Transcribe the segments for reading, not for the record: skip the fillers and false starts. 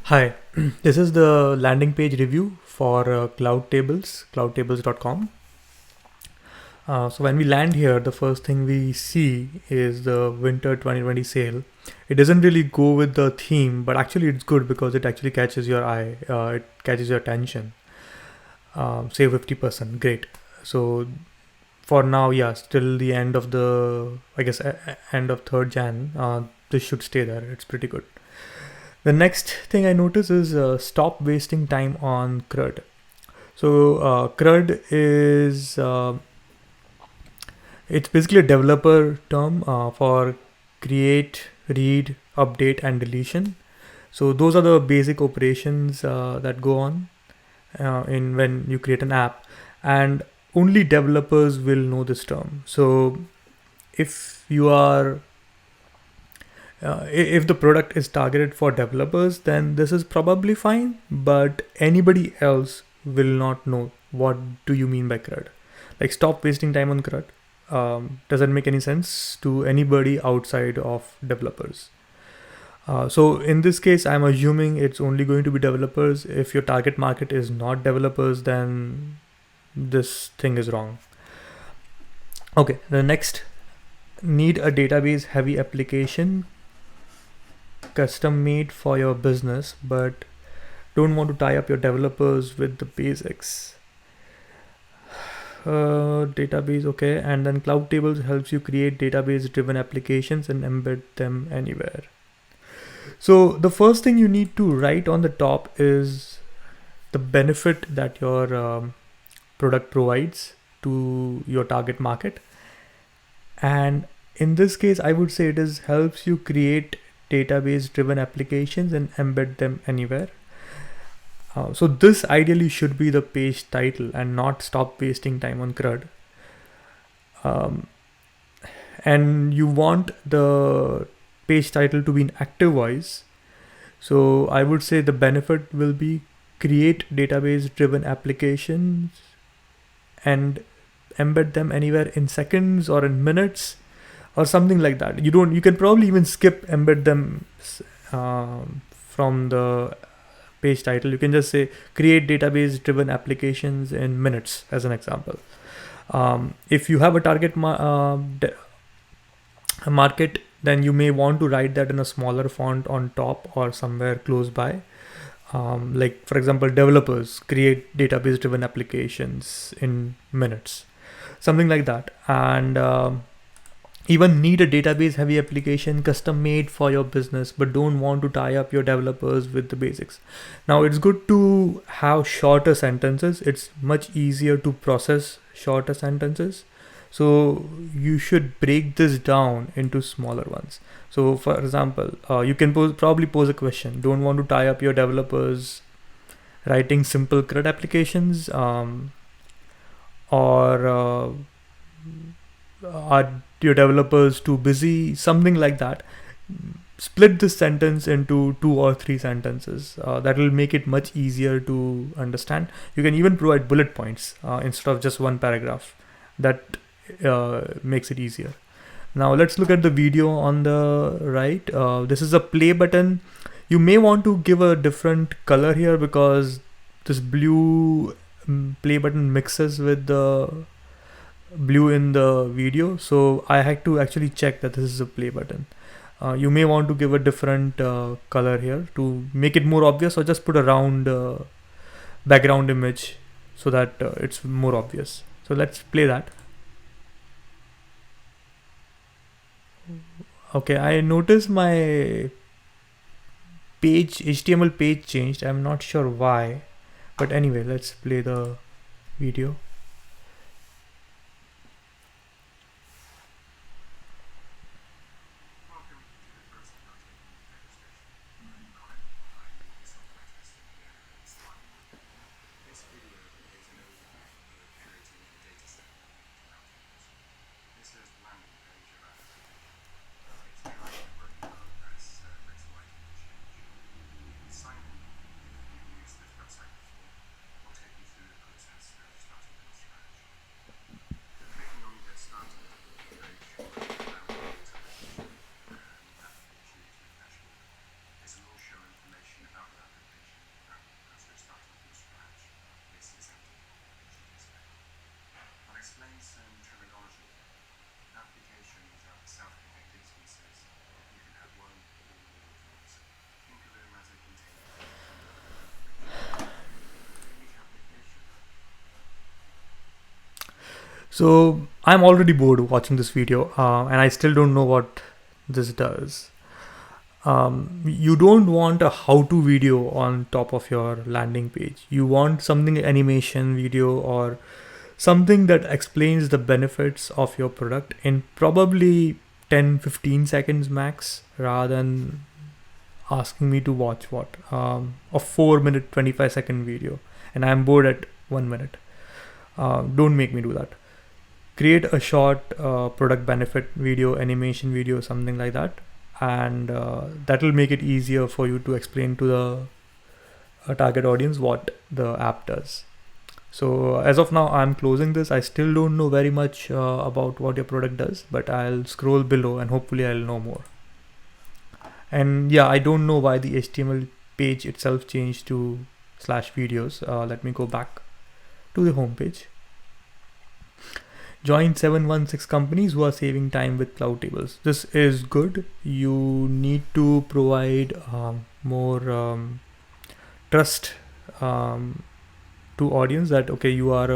Hi, this is the landing page review for CloudTables, cloudtables.com. So when we land here, the first thing we see is the winter 2020 sale. It doesn't really go with the theme, but actually it's good because it actually catches your eye. It catches your attention. Save 50%, great. So for now, yeah, till the end of the, I guess, end of 3rd Jan, this should stay there. It's pretty good. The next thing I notice is stop wasting time on CRUD. So CRUD is it's basically a developer term for create, read, update, and deletion. So those are the basic operations that go on in when you create an app, and only developers will know this term. So if you are if the product is targeted for developers, then this is probably fine, but anybody else will not know what do you mean by CRUD. Like, stop wasting time on CRUD. Doesn't make any sense to anybody outside of developers. So in this case, I'm assuming it's only going to be developers. If your target market is not developers, then this thing is wrong. Okay, the next, need a database heavy application custom made for your business, but don't want to tie up your developers with the basics. Database, okay, and then CloudTables helps you create database driven applications and embed them anywhere. So the first thing you need to write on the top is the benefit that your product provides to your target market, and in this case I would say it is helps you create database driven applications and embed them anywhere. So this ideally should be the page title and not stop wasting time on CRUD. And you want the page title to be in active voice. So I would say the benefit will be create database driven applications and embed them anywhere in seconds or in minutes or something like that. You can probably even skip embed them from the page title. You can just say create database driven applications in minutes as an example. If you have a target market, then you may want to write that in a smaller font on top or somewhere close by. Like, for example, developers create database driven applications in minutes, something like that. And even need a database heavy application custom made for your business, but don't want to tie up your developers with the basics. Now, it's good to have shorter sentences. It's much easier to process shorter sentences. So you should break this down into smaller ones. So for example, you can probably pose a question. Don't want to tie up your developers writing simple CRUD applications, or are your developers too busy, something like that. Split this sentence into 2 or 3 sentences. That will make it much easier to understand. You can even provide bullet points instead of just one paragraph. That makes it easier. Now let's look at the video on the right. This is a play button. You may want to give a different color here because this blue play button mixes with the blue in the video, so I had to actually check that this is a play button. You may want to give a different color here to make it more obvious, or just put a round background image so that it's more obvious. So let's play that. Okay, I noticed my page, HTML page changed. I'm not sure why, but anyway, let's play the video. So I'm already bored watching this video, and I still don't know what this does. You don't want a how-to video on top of your landing page. You want something animation video or something that explains the benefits of your product in probably 10-15 seconds max, rather than asking me to watch a 4 minute 25-second video and I'm bored at 1 minute. Don't make me do that. Create a short product benefit video, animation video, something like that, and that will make it easier for you to explain to the target audience what the app does. So as of now, I'm closing this. I still don't know very much about what your product does, but I'll scroll below and hopefully I'll know more. And yeah, I don't know why the HTML page itself changed to /videos. Let me go back to the home page. Join 716 companies who are saving time with CloudTables. This is good. You need to provide more trust to audience that okay, you are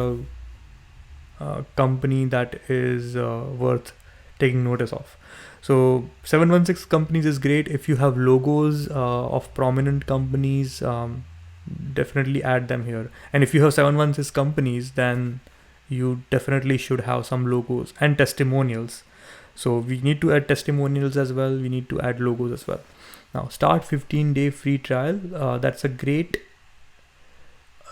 a company that is worth taking notice of. So 716 companies is great. If you have logos of prominent companies, definitely add them here. And if you have 716 companies, then you definitely should have some logos and testimonials. So we need to add testimonials as well. We need to add logos as well. Now start 15-day free trial. That's a great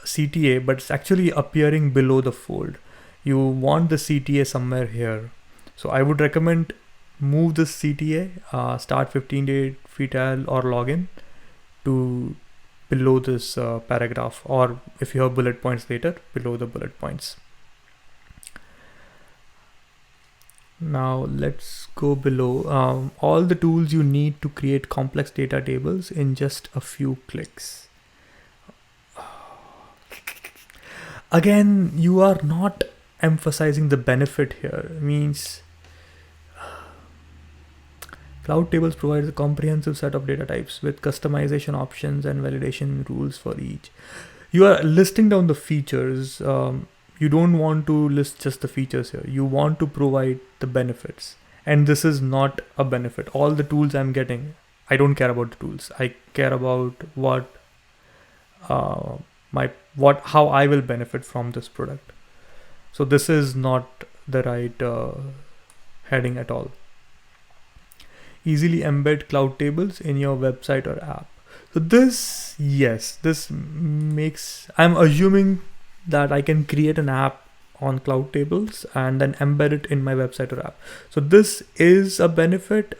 CTA, but it's actually appearing below the fold. You want the CTA somewhere here. So I would recommend move this CTA, start 15-day free trial or login, to below this paragraph, or if you have bullet points later, below the bullet points. Now let's go below. All the tools you need to create complex data tables in just a few clicks. Again, you are not emphasizing the benefit here. It means CloudTables provides a comprehensive set of data types with customization options and validation rules for each. You are listing down the features. You don't want to list just the features here. You want to provide the benefits. And this is not a benefit. All the tools I'm getting, I don't care about the tools. I care about how I will benefit from this product. So this is not the right heading at all. Easily embed CloudTables in your website or app. So this, yes, this makes, I'm assuming that I can create an app on CloudTables and then embed it in my website or app. So this is a benefit,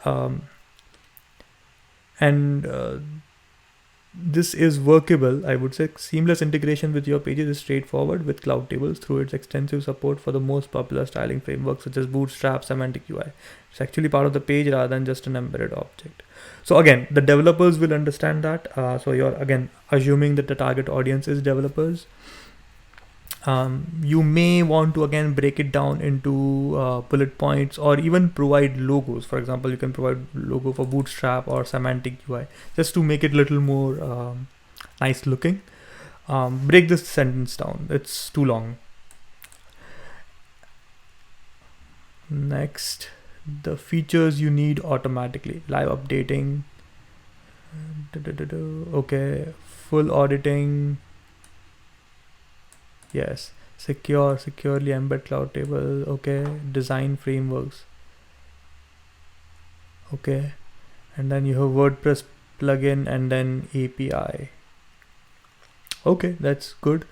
and this is workable. I would say seamless integration with your pages is straightforward with CloudTables through its extensive support for the most popular styling frameworks such as Bootstrap, Semantic UI. It's actually part of the page rather than just an embedded object. So again, the developers will understand that. So you're again assuming that the target audience is developers. You may want to again break it down into bullet points or even provide logos. For example, you can provide logo for Bootstrap or Semantic UI just to make it a little more nice looking. Break this sentence down. It's too long. Next, the features you need automatically. Live updating. Okay. Full auditing. Yes. Securely embed CloudTable. Okay. Design frameworks. Okay. And then you have WordPress plugin and then API. Okay, that's good.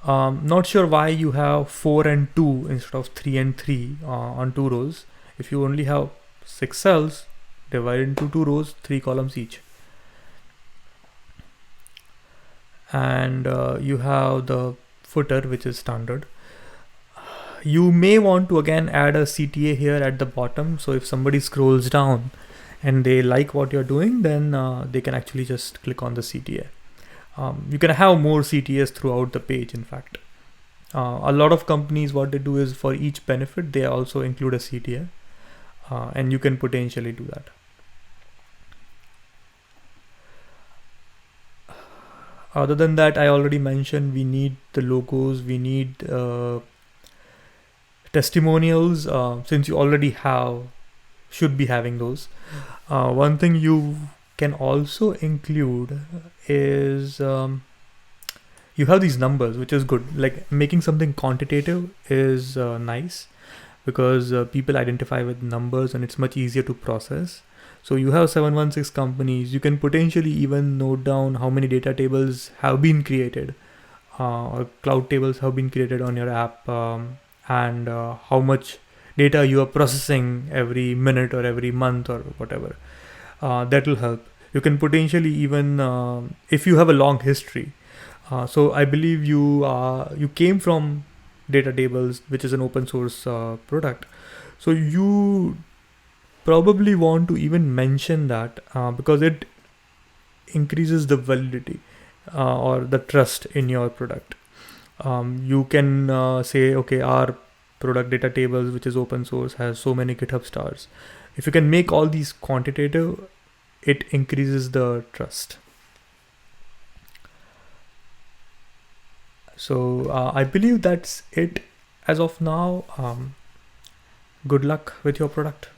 Not sure why you have 4 and 2 instead of 3 and 3 on 2 rows. If you only have 6 cells, divide into 2 rows, 3 columns each. And you have the footer, which is standard. You may want to again add a CTA here at the bottom. So if somebody scrolls down and they like what you're doing, then they can actually just click on the CTA. You can have more CTAs throughout the page. In fact, a lot of companies, what they do is for each benefit, they also include a CTA, and you can potentially do that. Other than that, I already mentioned we need the logos, we need Testimonials, since you already should be having those. One thing you can also include is you have these numbers, which is good. Like making something quantitative is nice, because people identify with numbers and it's much easier to process. So you have 716 companies. You can potentially even note down how many data tables have been created, or cloud tables have been created on your app, and how much data you are processing every minute or every month or whatever. That will help. You can potentially even, if you have a long history. So I believe you came from data tables, which is an open source product. So you probably want to even mention that, because it increases the validity, or the trust in your product. You can say, okay, our product data tables, which is open source, has so many GitHub stars. If you can make all these quantitative, it increases the trust. So I believe that's it as of now. Good luck with your product.